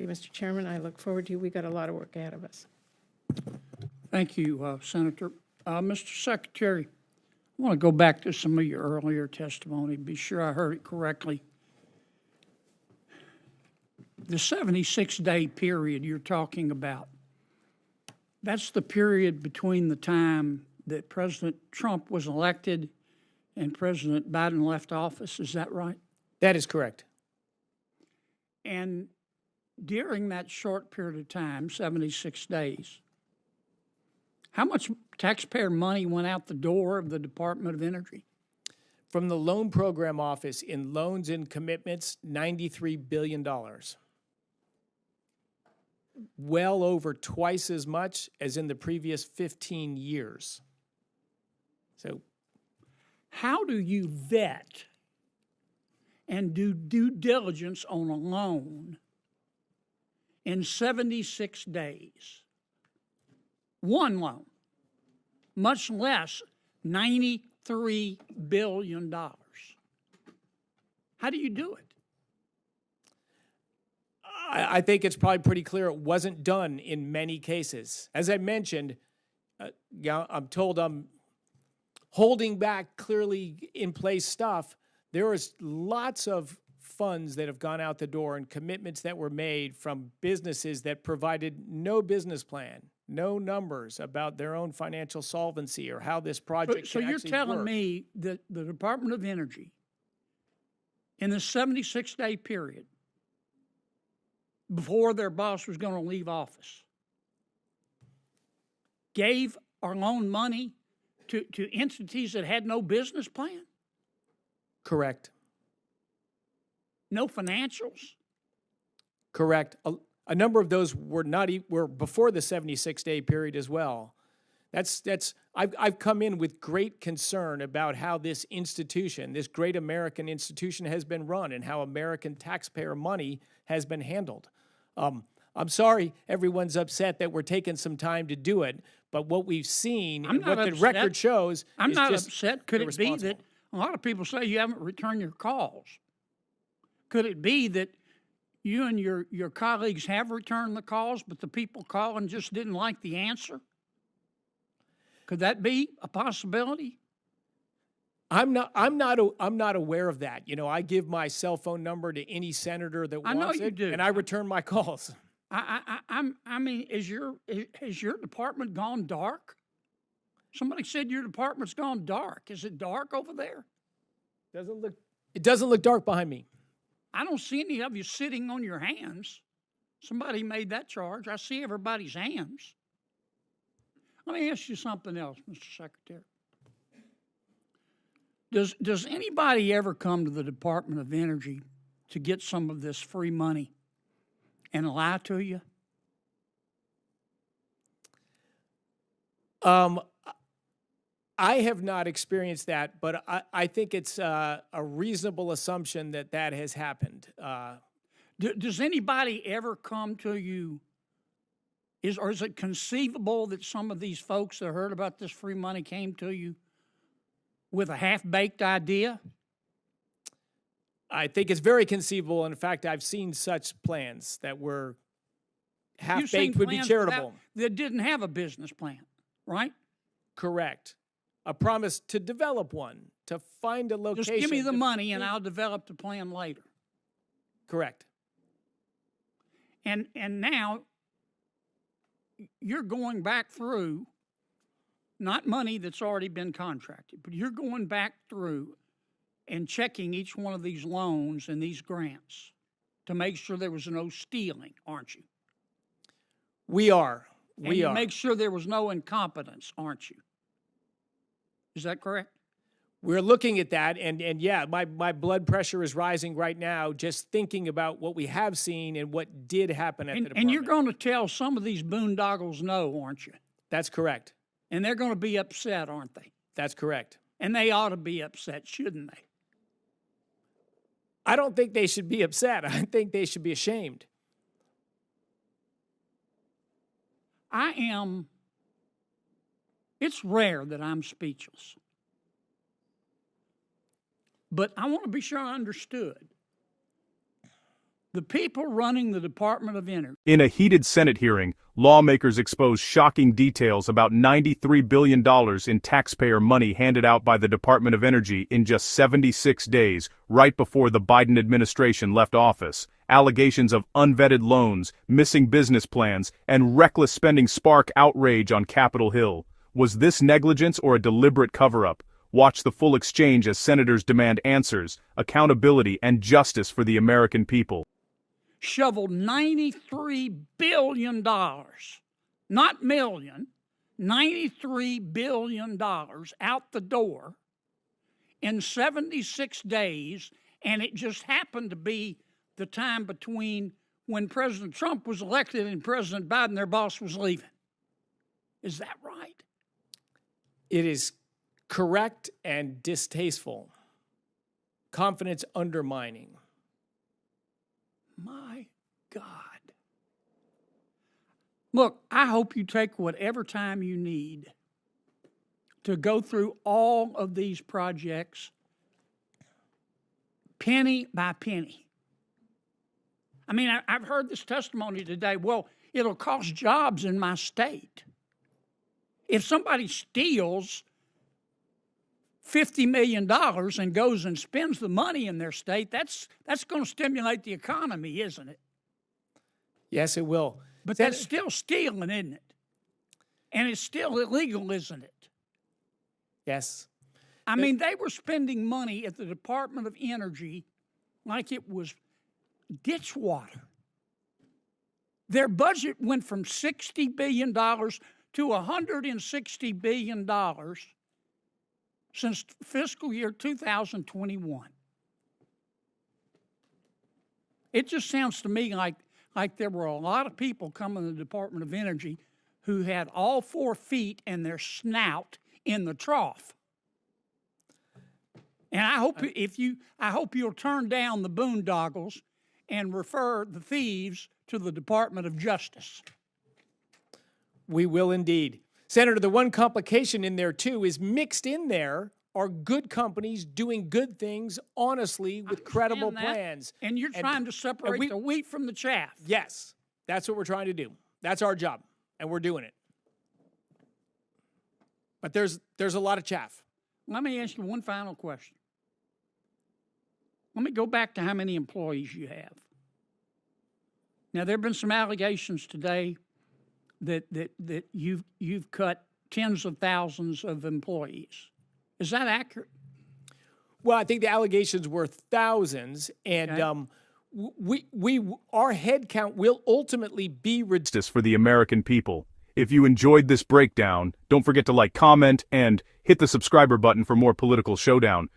Mr. Chairman. I look forward to you. We got a lot of work ahead of us. Thank you, Senator. Mr. Secretary, I want to go back to some of your earlier testimony, be sure I heard it correctly. The 76-day period you're talking about, that's the period between the time that President Trump was elected and President Biden left office. Is that right? That is correct. And during that short period of time, 76 days, how much taxpayer money went out the door of the Department of Energy? From the Loan Program Office in loans and commitments, $93 billion. Well over twice as much as in the previous 15 years. So, how do you vet and do due diligence on a loan in 76 days? One loan, much less $93 billion. How do you do it? I think it's probably pretty clear it wasn't done in many cases. As I mentioned, I'm told I'm holding back clearly in place stuff. There is lots of funds that have gone out the door and commitments that were made from businesses that provided no business plan, no numbers about their own financial solvency or how this project So you're telling work. me that the Department of Energy, in the 76-day period, before their boss was going to leave office, gave or loaned money to entities that had no business plan? Correct. No financials? Correct. A number of those were were before the 76-day period as well. I've come in with great concern about how this institution, this great American institution, has been run and how American taxpayer money has been handled. I'm sorry everyone's upset that we're taking some time to do it, but what we've seen and what the record shows I'm is not just upset. Could it be that a lot of people say you haven't returned your calls? Could it be that you and your colleagues have returned the calls, but the people calling just didn't like the answer? Could that be a possibility? I'm not aware of that. You know, I give my cell phone number to any senator that wants it, and I return my calls. I mean, has your department gone dark? Somebody said your department's gone dark. Is it dark over there? It doesn't look dark behind me. I don't see any of you sitting on your hands. Somebody made that charge. I see everybody's hands. Let me ask you something else, Mr. Secretary. Does anybody ever come to the Department of Energy to get some of this free money and lie to you? I have not experienced that, but I think it's a reasonable assumption that that has happened. Does anybody ever come to you? Or is it conceivable that some of these folks that heard about this free money came to you with a half-baked idea? I think it's very conceivable. In fact, I've seen such plans that were half-baked would be charitable. That didn't have a business plan, right? Correct. A promise to develop one, to find a location. Just give me the money and I'll develop the plan later. Correct. And now you're going back through, not money that's already been contracted, but you're going back through and checking each one of these loans and these grants to make sure there was no stealing, aren't you? We are. And you make sure there was no incompetence, aren't you? Is that correct? We're looking at that, and yeah, my blood pressure is rising right now just thinking about what we have seen and what did happen at the department. And you're going to tell some of these boondoggles no, aren't you? That's correct. And they're going to be upset, aren't they? That's correct. And they ought to be upset, shouldn't they? I don't think they should be upset. I think they should be ashamed. It's rare that I'm speechless. But I want to be sure I understood. The people running the Department of Energy. In a heated Senate hearing, lawmakers exposed shocking details about $93 billion in taxpayer money handed out by the Department of Energy in just 76 days, right before the Biden administration left office. Allegations of unvetted loans, missing business plans, and reckless spending spark outrage on Capitol Hill. Was this negligence or a deliberate cover-up? Watch the full exchange as senators demand answers, accountability, and justice for the American people. Shoveled $93 billion, not million, $93 billion out the door in 76 days, and it just happened to be the time between when President Trump was elected and President Biden, their boss, was leaving. Is that right? It is correct and distasteful. Confidence undermining. My God. Look, I hope you take whatever time you need to go through all of these projects penny by penny. I mean, I've heard this testimony today. Well, it'll cost jobs in my state. If somebody steals $50 million and goes and spends the money in their state, that's going to stimulate the economy, isn't it? Yes, it will. But that's still stealing, isn't it? And it's still illegal, isn't it? Yes. I mean, they were spending money at the Department of Energy like it was ditch water. Their budget went from $60 billion to $160 billion since fiscal year 2021. It just sounds to me like there were a lot of people coming to the Department of Energy who had all 4 feet and their snout in the trough. And I hope you'll turn down the boondoggles and refer the thieves to the Department of Justice. We will indeed. Senator, the one complication in there, too, is mixed in there are good companies doing good things honestly with credible plans. And you're trying to separate the wheat from the chaff. Yes, that's what we're trying to do. That's our job, and we're doing it. But there's a lot of chaff. Let me ask you one final question. Let me go back to how many employees you have. Now, there have been some allegations today that you've cut tens of thousands of employees. Is that accurate? Well, I think the allegations were thousands, and our head count will ultimately be reduced. For the American people. If you enjoyed this breakdown, don't forget to like, comment, and hit the subscriber button for more political showdown.